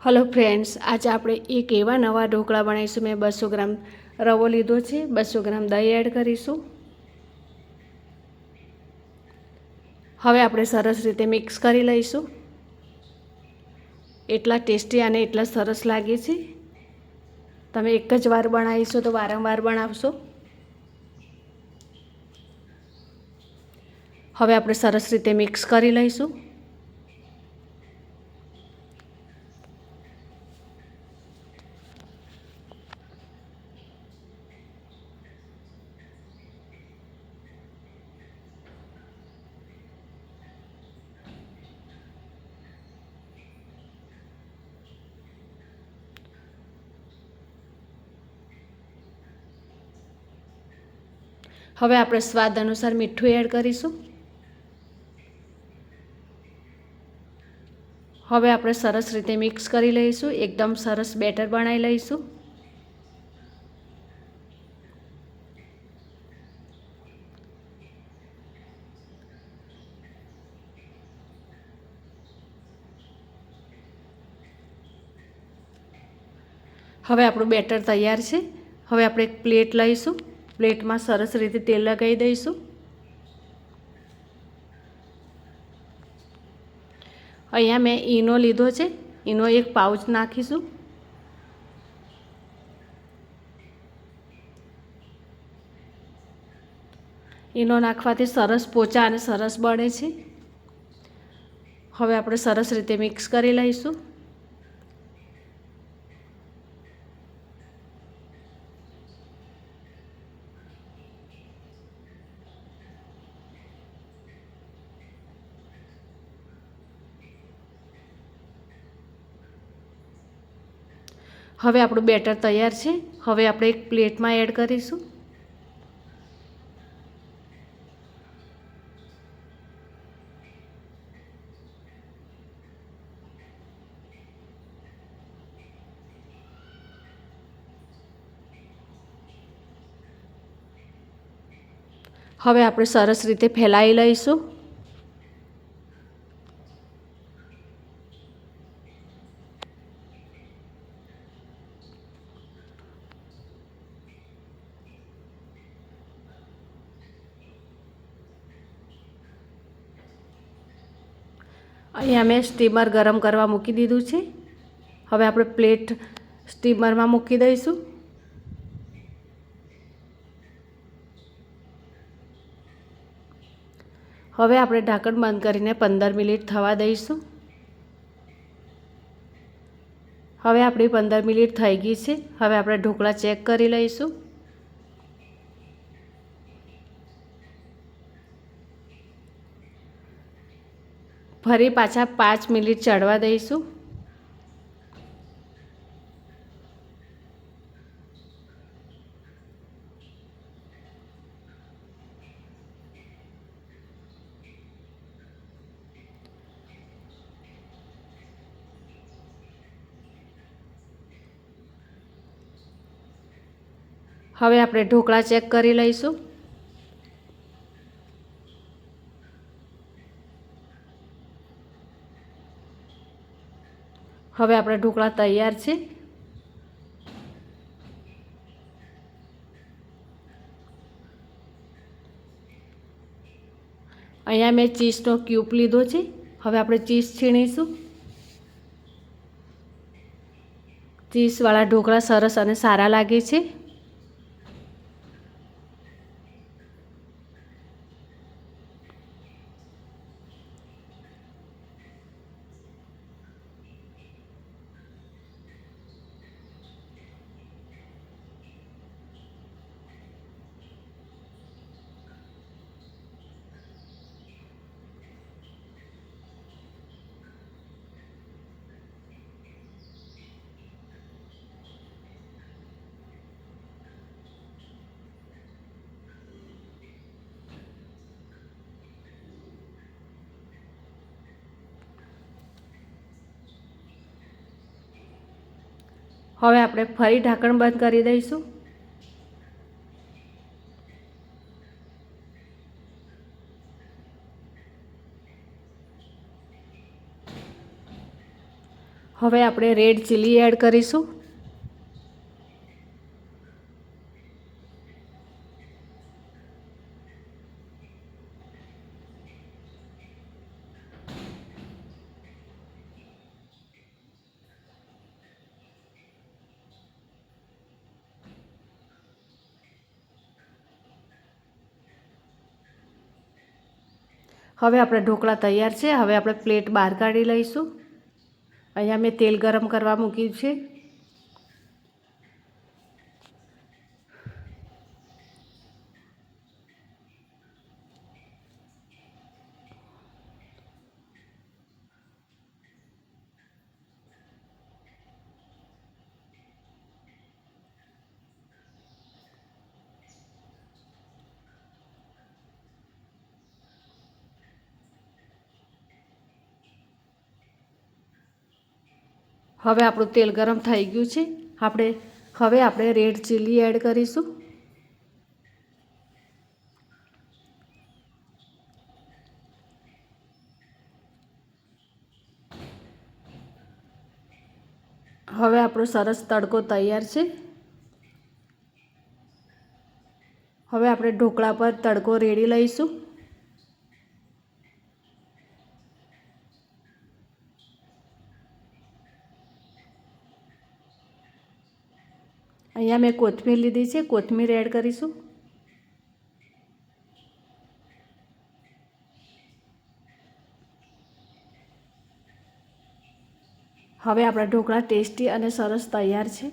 Hello friends, आज આપણે એક એવા નવા ઢોકળા બનાવીશું। મેં 200 ગ્રામ રવો લીધો છે, 200 ગ્રામ દહીં એડ કરીશું। હવે આપણે સરસ રીતે મિક્સ કરી લઈશું। એટલા ટેસ્ટી અને એટલા સરસ લાગે છે। તમે એક જ વાર બનાવીશો તો વારંવાર બનાવશો। હવે આપણે સરસ રીતે મિક્સ કરી લઈશું। હવે આપણે સ્વાદ અનુસાર મીઠું એડ કરીશું। હવે આપણે સરસ રીતે મિક્સ કરી લઈશું। એકદમ સરસ બેટર બનાવી લઈશું। હવે આપણું બેટર તૈયાર છે। હવે આપણે એક પ્લેટ લઈશું। પ્લેટમાં સરસ રીતે તેલ લગાવી દઈશું। અહીંયા મેં ઈનો લીધો છે, ઈનો એક પાઉચ નાખીશું। ઈનો નાખવાથી સરસ પોચા અને સરસ બને છે। હવે આપણે સરસ રીતે મિક્સ કરી લઈશું। હવે આપણું બેટર તૈયાર છે। હવે આપણે એક પ્લેટમાં એડ કરીશું। હવે આપણે સરસ રીતે ફેલાવી લઈશું। અહીંયા મેં સ્ટીમર ગરમ કરવા મૂકી દીધું છે। હવે આપણે પ્લેટ સ્ટીમરમાં મૂકી દઈશું। હવે આપણે ઢાંકણ બંધ કરીને 15 મિનિટ થવા દઈશું। હવે આપણી 15 મિનિટ થઈ ગઈ છે। હવે આપણે ઢોકળા ચેક કરી લઈશું। ફરી પાછા 5 મિનિટ ચડવા દઈશું। હવે આપણે ઢોકળા ચેક કરી લઈશું। હવે આપણા ઢોકળા તૈયાર છે। અહીંયા મેં ચીઝનો ક્યુબ લીધો છે। હવે આપણે ચીઝ છીણીશું। ચીઝવાળા ઢોકળા સરસ અને સારા લાગે છે। હવે આપણે ફરી ઢાંકણ બંધ કરી દઈશું। હવે આપણે રેડ ચીલી એડ કરીશું. હવે આપણે ઢોકળા તૈયાર છે. હવે આપણે પ્લેટ બહાર કાઢી લઈશું. અહીંયા મેં તેલ ગરમ કરવા મૂક્યું છે. હવે આપણું તેલ ગરમ થઈ ગયું છે. હવે આપણે રેડ ચીલી એડ કરીશું. હવે આપણો સરસ તડકો તૈયાર છે. હવે આપણે ઢોકળા પર તડકો રેડી લઈશું. અહીંયા મેં કોથમીર લીધી છે. કોથમીર એડ કરીશું. હવે આપણા ઢોકળા ટેસ્ટી અને સરસ તૈયાર છે.